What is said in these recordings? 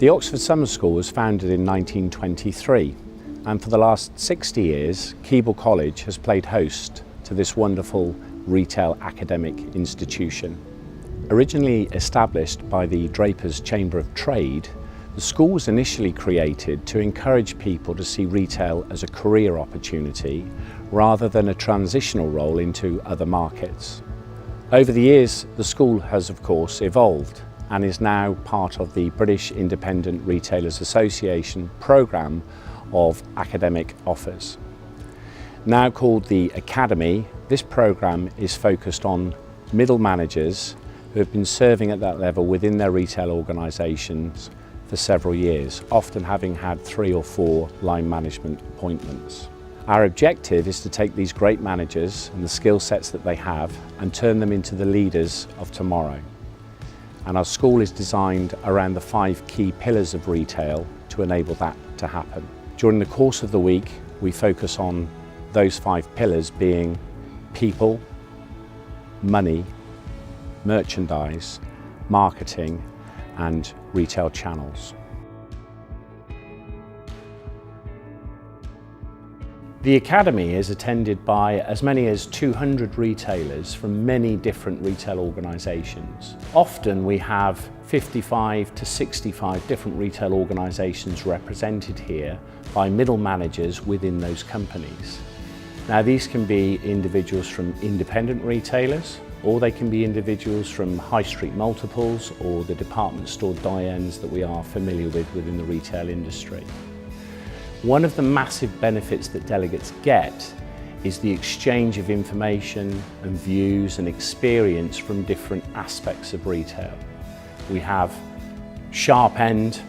The Oxford Summer School was founded in 1923, and for the last 60 years, Keble College has played host to this wonderful retail academic institution. Originally established by the Drapers Chamber of Trade, the school was initially created to encourage people to see retail as a career opportunity rather than a transitional role into other markets. Over the years, the school has of course evolved and is now part of the British Independent Retailers Association programme of academic offers. Now called the Academy, this programme is focused on middle managers who have been serving at that level within their retail organisations for several years, often having had 3 or 4 line management appointments. Our objective is to take these great managers and the skill sets that they have and turn them into the leaders of tomorrow. And our school is designed around the 5 key pillars of retail to enable that to happen. During the course of the week, we focus on those 5 pillars being people, money, merchandise, marketing, and retail channels. The Academy is attended by as many as 200 retailers from many different retail organisations. Often we have 55 to 65 different retail organisations represented here by middle managers within those companies. Now these can be individuals from independent retailers, or they can be individuals from high street multiples or the department store die-ins that we are familiar with within the retail industry. One of the massive benefits that delegates get is the exchange of information and views and experience from different aspects of retail. We have sharp-end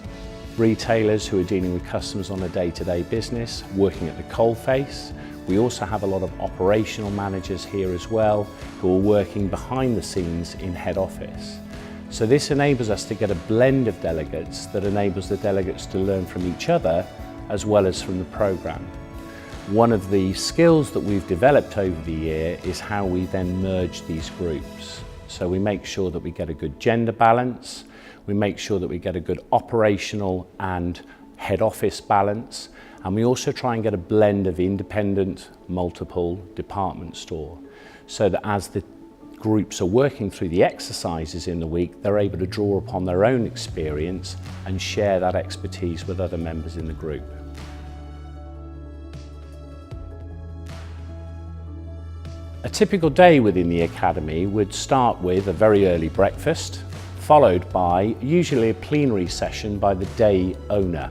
retailers who are dealing with customers on a day-to-day business, working at the coalface. We also have a lot of operational managers here as well who are working behind the scenes in head office. So this enables us to get a blend of delegates that enables the delegates to learn from each other as well as from the programme. One of the skills that we've developed over the year is how we then merge these groups. So we make sure that we get a good gender balance, we make sure that we get a good operational and head office balance, and we also try and get a blend of independent, multiple department store, so that as the groups are working through the exercises in the week, they're able to draw upon their own experience and share that expertise with other members in the group. A typical day within the Academy would start with a very early breakfast, followed by usually a plenary session by the day owner.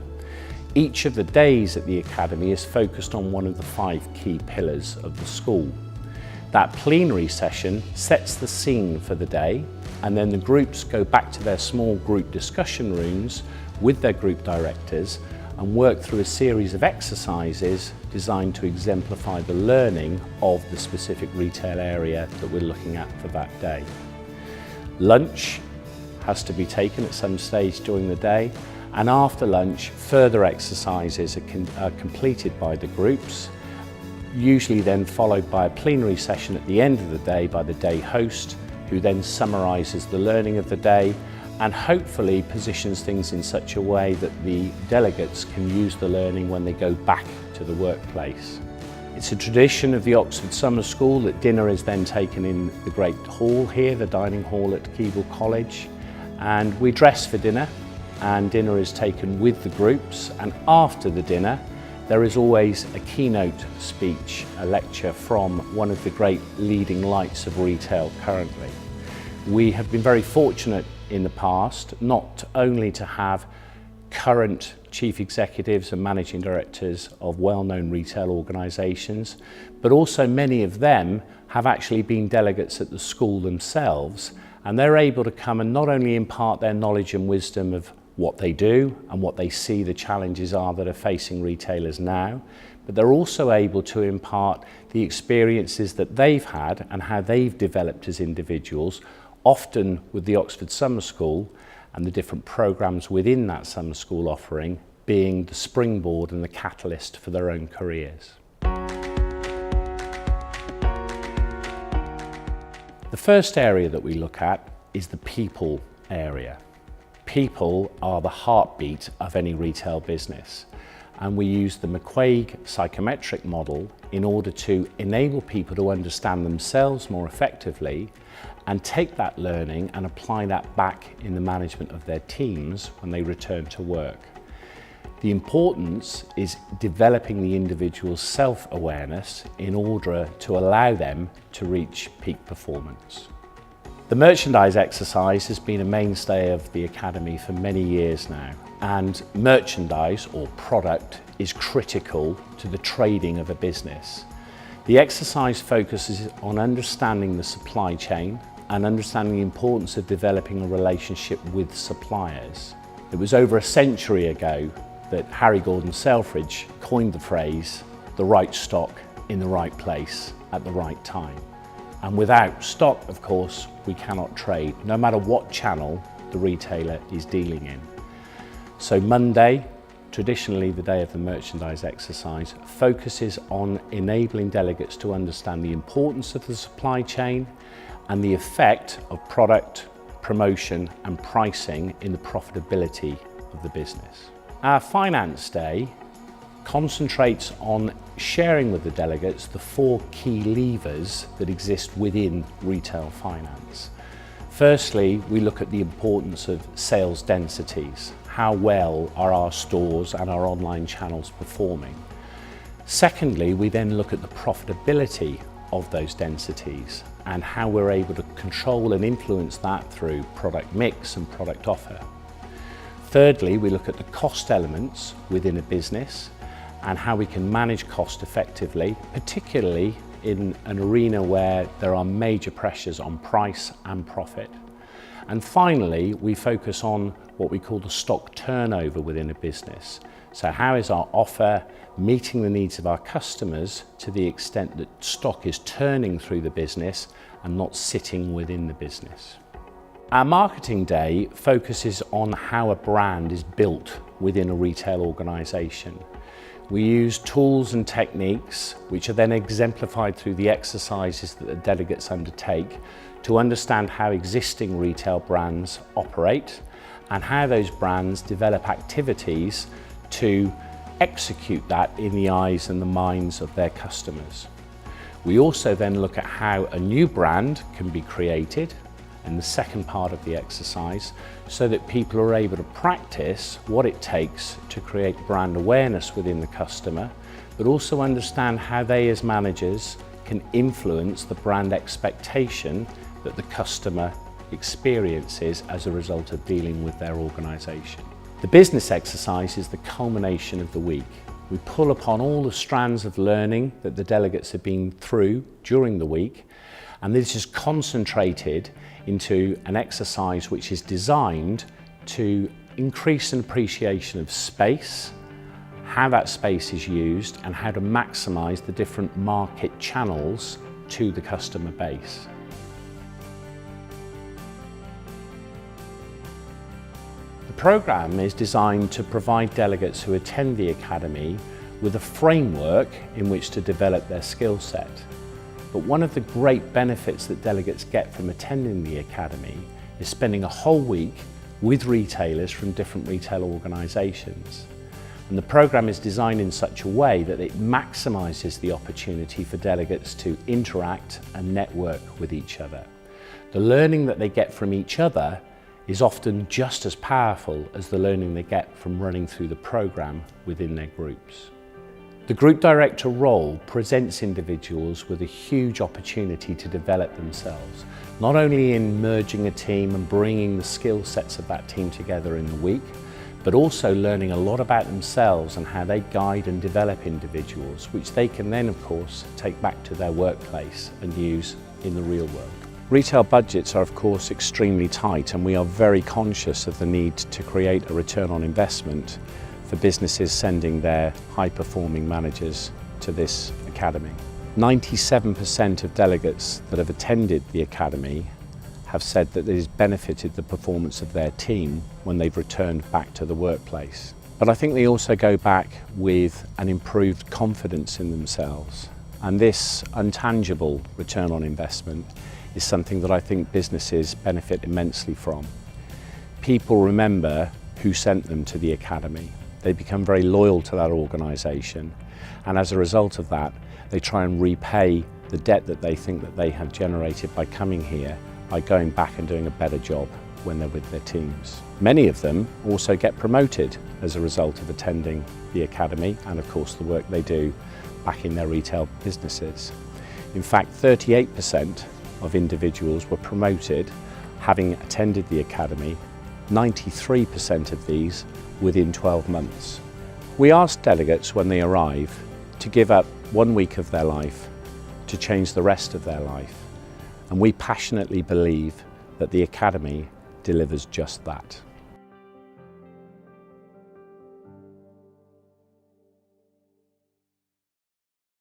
Each of the days at the Academy is focused on one of the 5 key pillars of the school. That plenary session sets the scene for the day, and then the groups go back to their small group discussion rooms with their group directors and work through a series of exercises designed to exemplify the learning of the specific retail area that we're looking at for that day. Lunch has to be taken at some stage during the day, and after lunch further exercises are completed by the groups, usually then followed by a plenary session at the end of the day by the day host, who then summarises the learning of the day and hopefully positions things in such a way that the delegates can use the learning when they go back to the workplace. It's a tradition of the Oxford Summer School that dinner is then taken in the great hall here, the dining hall at Keble College, and we dress for dinner, and dinner is taken with the groups, and after the dinner there is always a keynote speech, a lecture from one of the great leading lights of retail currently. We have been very fortunate in the past not only to have current chief executives and managing directors of well-known retail organisations, but also many of them have actually been delegates at the school themselves, and they're able to come and not only impart their knowledge and wisdom of what they do and what they see the challenges are that are facing retailers now, but they're also able to impart the experiences that they've had and how they've developed as individuals, often with the Oxford Summer School and the different programmes within that summer school offering being the springboard and the catalyst for their own careers. The first area that we look at is the people area. People are the heartbeat of any retail business, and we use the McQuaig psychometric model in order to enable people to understand themselves more effectively and take that learning and apply that back in the management of their teams when they return to work. The importance is developing the individual's self-awareness in order to allow them to reach peak performance. The merchandise exercise has been a mainstay of the Academy for many years now, and merchandise or product is critical to the trading of a business. The exercise focuses on understanding the supply chain and understanding the importance of developing a relationship with suppliers. It was over a century ago that Harry Gordon Selfridge coined the phrase, "the right stock in the right place at the right time." And without stock, of course, we cannot trade, no matter what channel the retailer is dealing in. So Monday, traditionally the day of the merchandise exercise, focuses on enabling delegates to understand the importance of the supply chain and the effect of product, promotion and pricing in the profitability of the business. Our Finance Day concentrates on sharing with the delegates the 4 key levers that exist within retail finance. Firstly, we look at the importance of sales densities. How well are our stores and our online channels performing? Secondly, we then look at the profitability of those densities and how we're able to control and influence that through product mix and product offer. Thirdly, we look at the cost elements within a business and how we can manage cost effectively, particularly in an arena where there are major pressures on price and profit. And finally, we focus on what we call the stock turnover within a business. So how is our offer meeting the needs of our customers to the extent that stock is turning through the business and not sitting within the business? Our Marketing Day focuses on how a brand is built within a retail organisation. We use tools and techniques which are then exemplified through the exercises that the delegates undertake to understand how existing retail brands operate and how those brands develop activities to execute that in the eyes and the minds of their customers. We also then look at how a new brand can be created in the second part of the exercise so that people are able to practice what it takes to create brand awareness within the customer, but also understand how they as managers can influence the brand expectation that the customer experiences as a result of dealing with their organisation. The business exercise is the culmination of the week. We pull upon all the strands of learning that the delegates have been through during the week, and this is concentrated into an exercise which is designed to increase an appreciation of space, how that space is used, and how to maximise the different market channels to the customer base. The programme is designed to provide delegates who attend the Academy with a framework in which to develop their skill set. But one of the great benefits that delegates get from attending the Academy is spending a whole week with retailers from different retail organisations. And the programme is designed in such a way that it maximises the opportunity for delegates to interact and network with each other. The learning that they get from each other is often just as powerful as the learning they get from running through the programme within their groups. The Group Director role presents individuals with a huge opportunity to develop themselves, not only in merging a team and bringing the skill sets of that team together in the week, but also learning a lot about themselves and how they guide and develop individuals, which they can then, of course, take back to their workplace and use in the real world. Retail budgets are, of course, extremely tight, and we are very conscious of the need to create a return on investment for businesses sending their high-performing managers to this Academy. 97% of delegates that have attended the Academy have said that it has benefited the performance of their team when they've returned back to the workplace. But I think they also go back with an improved confidence in themselves. And this intangible return on investment is something that I think businesses benefit immensely from. people remember who sent them to the academy. They become very loyal to that organisation, and as a result of that, they try and repay the debt that they think that they have generated by coming here, by going back and doing a better job when they're with their teams. Many of them also get promoted as a result of attending the academy and of course the work they do back in their retail businesses. In fact, 38% of individuals were promoted having attended the academy, 93% of these within 12 months. We ask delegates when they arrive to give up 1 week of their life to change the rest of their life, and we passionately believe that the academy delivers just that.